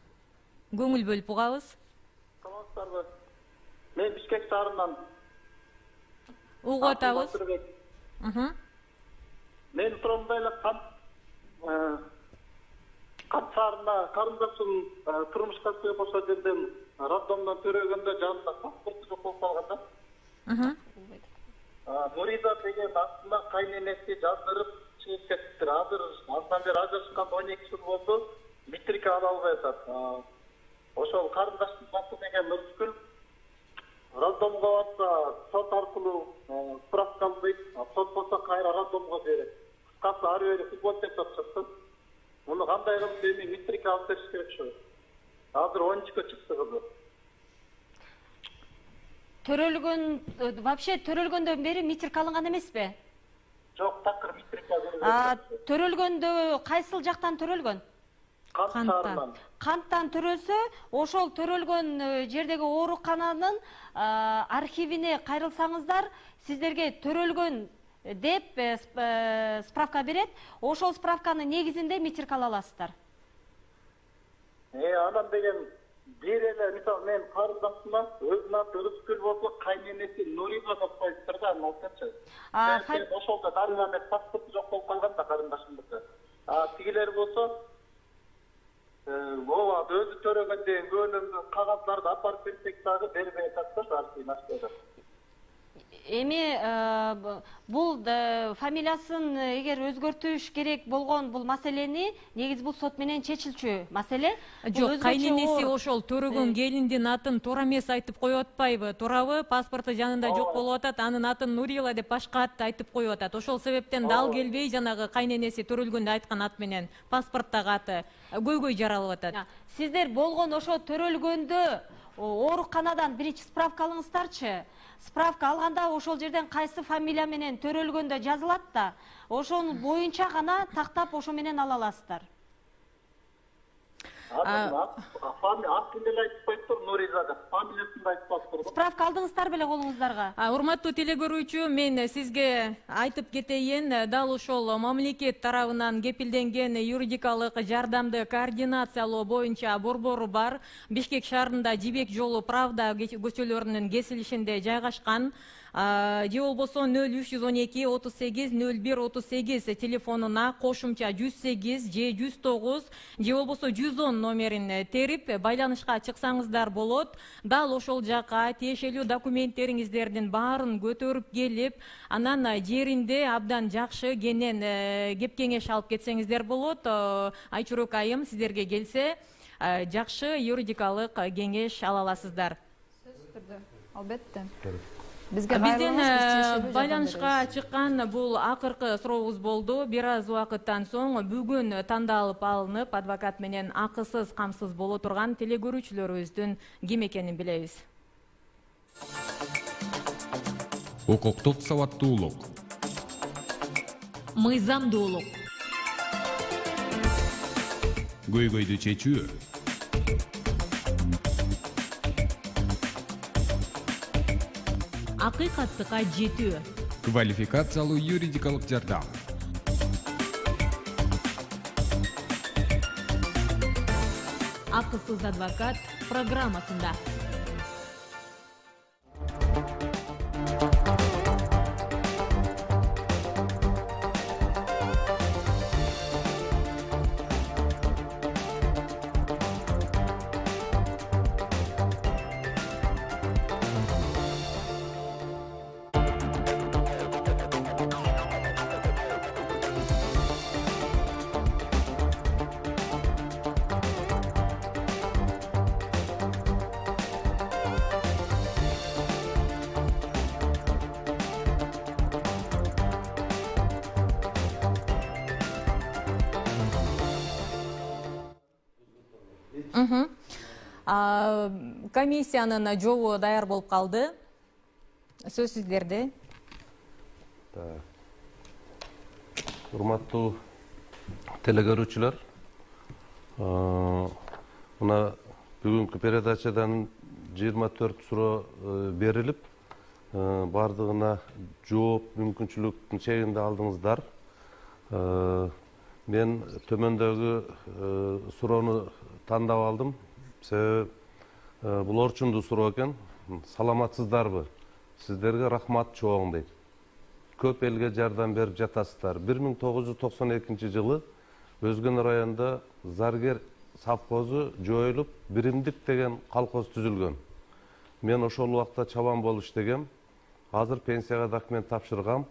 Көңүл бөлүп угабыз. Саламатсыздарбы? Мен Бишкек шаарынан. Угуп атабыз. Мен турамда эле Кат шаарында карындашым турмушка чыгып ошол жерден роддомдон төрөгөндө жанында паспорту жок болуп калган да. Нурида деген астына кайненеси жаздырып чыгып кетиптир. Азыр андан бери ажырашкан 12 жыл болду. Метрика ала албай атат. ошол карындаштын аты деген Нурскүл роддомго барса сот аркылуу справка албайт, сот болсо кайра роддомго берет. Кыскасы ары бери футбол деп атышат. Муну кандай кылып эми метрика алып бериш керек ошо. Азыр 13-кө чыкты кызы. Төрөлгөн, вообще төрөлгөндөн бери метрика алынган эмеспи? Жок, такыр метрика берилет. Төрөлгөндө кайсыл жактан төрөлгөн? Канттан төрөлсө, ошол төрөлгөн жердеги оорукананын архивине кайрылсаңыздар, сиздерге төрөлгөн деп справка берет. Ошол справканын негизинде метрика ала аласыздар. Анан деген бир эле, мисалы мен карындашыма өзүнүн аты Нурскүл болсо, кайненеси Нурига деп коюптур да, алчачы. Ошолда дарыга эмес паспорту жок болуп калган да карындашымдыкы. Тигилер болсо ооба өзү төрөгөндөн бөлүнгөн кагаздарды апарып берсек дагы бербей атат архивинашта. Эми бул фамилиясын эгер өзгөртүш керек болгон бул маселени негизи бул сот менен чечилчү маселе. Жок, кайненеси ошол төрөгөн келиндин атын туура эмес айтып коюп атпайбы? Туурабы? Паспорту жанында жок болуп атат, анын атын Нурила деп башка атты айтып коюп атат. Ошол себептен дал келбей жанагы кайненеси төрөлгөндө айткан ат менен паспорттагы аты көйгөй жаралып атат. Сиздер болгон ошо төрөлгөндө ооруканадан биринчи справка алыңыздарчы. Справка алганда ошол жерден кайсы фамилия менен төрөлгөндө жазылат да, ошонун боюнча гана тактап ошо менен ала аласыздар. Атын деле айтпайт, Нуриза деп, фамилиясын да айтпайт. Справка алдыңыздар беле колуңуздарга? Урматтуу телекөрүүчү, мен сизге айтып кетейин, дал ошол мамлекет тарабынан кепилденген юридикалык жардамды координациялоо боюнча борбору бар. Бишкек шаарында Жибек жолу Правда көчөлөрүнүн кесилишинде жайгашкан. Же болбосо 0312 38 01 38 телефонуна кошумча 108 же 109 же болбосо 110 номерин терип байланышка чыксаңыздар болот. Дал ошол жака тиешелүү документтериңиздердин баарын көтөрүп келип, анан жеринде абдан жакшы кенен кеп кеңеш алып кетсеңиздер болот. Айчурок айым сиздерге келсе, жакшы юридикалык кеңеш ала аласыздар. Албетте. Бизден байланышка чыккан бул акыркы сурообуз болду. Бир аз убакыттан соң бүгүн тандалып алынып, адвокат менен акысыз, камсыз боло турган телекөрүүчүлөрүбүздүн ким экенин билебиз. Укуктук сабаттуулук. Мыйзамдуулук. Көйгөйдү чечүү. Акыйкаттыкка жетүү. Квалификациялуу юридикалык жардам. Акысыз адвокат программасында. Комиссиянын жобу даяр болуп калды. Сөз сиздерде. Урматтуу телекөрүүчүлөр, мына бүгүнкү передачадан 24 суроо берилип, бардыгына жооп мүмкүнчүлүктүн чегинде алдыңыздар. Мен төмөндөгү суроону тандап алдым. Себеби бул орчундуу суроо экен. Саламатсыздарбы? Сиздерге рахмат чоң дейт. Көп элге жардам берип жатасыздар. 1992 жылы Өзгөн районунда Заргер совхозу жоюлуп, Биримдик деген колхоз түзүлгөн. Мен ошол убакта чабан болуп иштегем. Азыр пенсияга документ тапшыргам.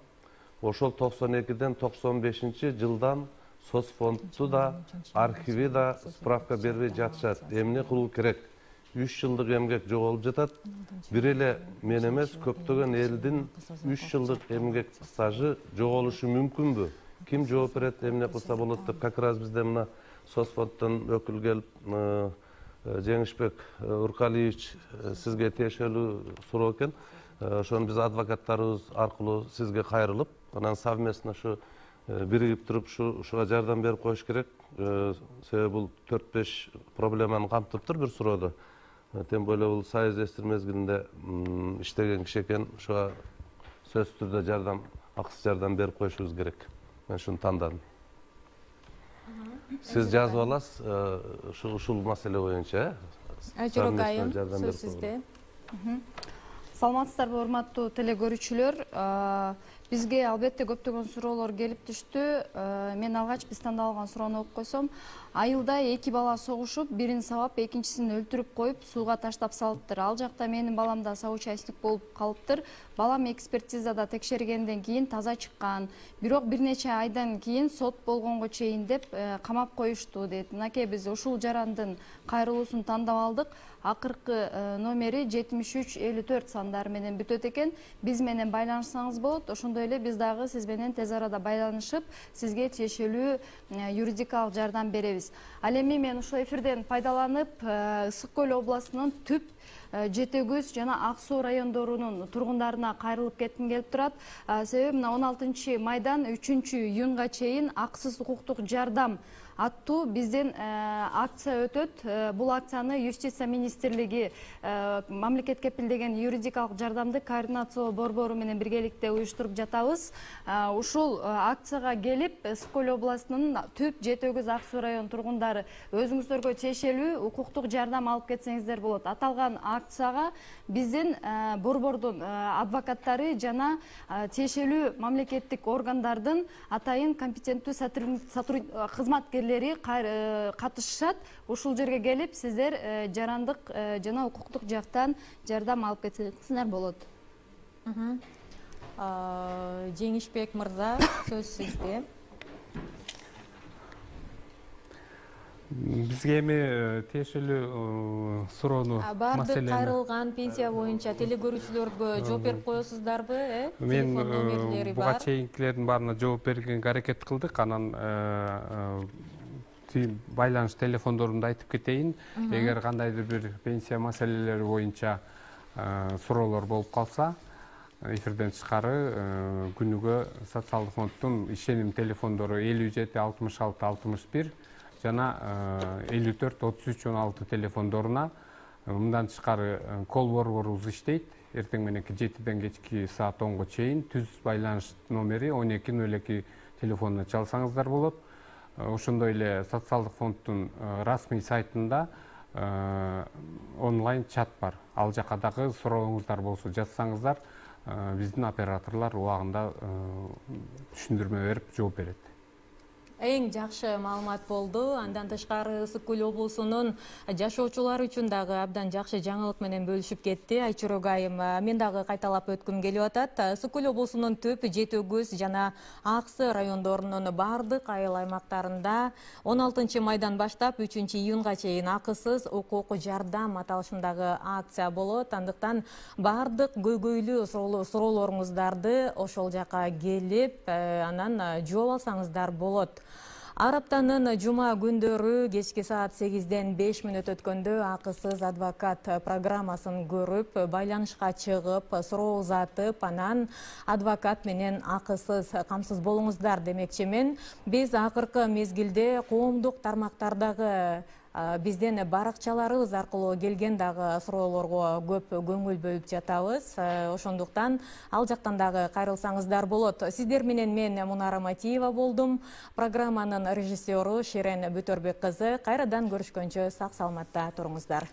Ошол 92-ден 95 жылдан соцфонду да, архиви да справка бербей жатышат. Эмне кылуу керек? 3 жылдык эмгек жоголуп жатат. Бир эле мен эмес, көптөгөн элдин 3 жылдык эмгек стажы жоголушу мүмкүнбү? Ким жооп берет, эмне кылса болот деп как раз бизде мына соцфонддон өкүл келип, Жеңишбек Уркалиевич сизге тиешелүү суроо экен. Ошону биз адвокаттарыбыз аркылуу сизге кайрылып, анан совместно ушу биригип туруп ушуга жардам берип коюш керек. Себеби бул 4-5 проблеманы камтыптыр бир суроодо. Тем более бул союз эстир мезгилинде иштеген киши экен, ошого сөзсүз түрдө жардам, акысыз жардам берип коюшубуз керек. Мен ушуну тандадым. Siz жазып аласыз ушул маселе боюнча. Жорокайым, сөз сизде. Саламатсыздарбы, урматтуу телекөрүүчүлөр. Бизге албетте көптөгөн суроолор келип түштү. Мен алгач биз тандалган суроону окуп койсом, айылда 2 бала согушуп, бирин сабап, экинчисин өлтүрүп коюп, сууга таштап салыптыр. Ал жакта менин балам да соучастник болуп калыптыр. Балам экспертизада текшергенден кийин таза чыккан. Бирок бир нече айдан кийин сот болгонго чейин деп камап коюшту дейт. Мынакей биз ушул жарандын кайрылуусун тандап алдык. Акыркы номери 7354 сандары менен бүтөт экен. Биз менен байланышсаңыз болот. Ошондой эле биз дагы сиз менен тез арада байланышып, сизге тиешелүү юридикалык жардам беребиз. Ал эми мен ушул эфирден пайдаланып, Ысык Көл областынын Түп, Жетегүз жана Ак Суу райондорунун тургундарына кайрылып кетким келип турат. Себеби мына 16 майдан 3 июнга чейин акысыз укуктук жардам аттуу бизден акция өтөт. Бул акцияны Юстиция министрлиги мамлекет кепилдеген юридикалык жардамды координациялоо борбору менен биргеликте уюштуруп жатабыз. Ушул акцияга келип, Ысык Көл областынын Түп, Жетегүз, Ак Суу район тургундары өзүңүздөргө тиешелүү укуктук жардам алып кетсеңиздер болот. Аталган акцияга биздин борбордун адвокаттары жана тиешелүү мамлекеттик органдардын атайын компетенттүү кызматкерлери катышышат. Ушул жерге келип, сиздер жарандык жана укуктук жактан жардам алып кетсеңиздер болот. Жеңишбек мырза, сөз сизде. Бизге эми тиешелүү суроону баардык кайрылган пенсия боюнча телекөрүүчүлөргө жооп берип коесуздарбы? Мен буга чейинкилердин баарына жооп бергенге аракет кылдык. Анан байланыш телефондорунду айтып кетейин. Эгер кандайдыр бир пенсия маселелери боюнча суроолор болуп калса, эфирден тышкары күнүгө социалдык фонддун ишеним телефондору 57 66 61 жана 54 33 16 телефондоруна. Мындан тышкары кол борборубуз иштейт. Эртең мененки 7ден кечки саат 10го чейин түз байланыш номери 1202 телефонуна чалсаңыздар болот. Ошондой эле социалдык фонддун расмий сайтында онлайн чат бар. Ал жака дагы сурооңуздар болсо жазсаңыздар, биздин операторлор убагында түшүндүрмө берип жооп берет. Эң жакшы маалымат болду. Андан тышкары Ысык Көл облусунун жашоочулары үчүн дагы абдан жакшы жаңылык менен бөлүшүп кетти. Айчурок айым, мен дагы кайталап өткүм келип атат. Ысык Көл облусунун Түп, Жетегүз жана Ак Суу райондорунун бардык айыл аймактарында 16 майдан баштап 3 июнга чейин акысыз укук жардам аталышындагы акция болот. Андыктан бардык көйгөйлүү суроолоруңуздарды ошол жака келип, анан жооп алсаңыздар болот. Ар аптанын жума күндөрү кечки саат 8ден 5 мүнөт өткөндө акысыз адвокат программасын көрүп, байланышка чыгып, суроо узатып, анан адвокат менен акысыз камсыз болуңуздар демекчимен. Биз акыркы мезгилде коомдук тармактардагы бизден баракчаларыбыз аркылуу келген дагы суроолорго көп көңүл бөлүп жатабыз. Ошондуктан ал жактан дагы кайрылсаңыздар болот. Сиздер менен мен Мунара Матиева болдум. Программанын режиссеру Шерен Бүтөрбек кызы. Кайрадан көрүшкөнчө сак саламатта туруңуздар.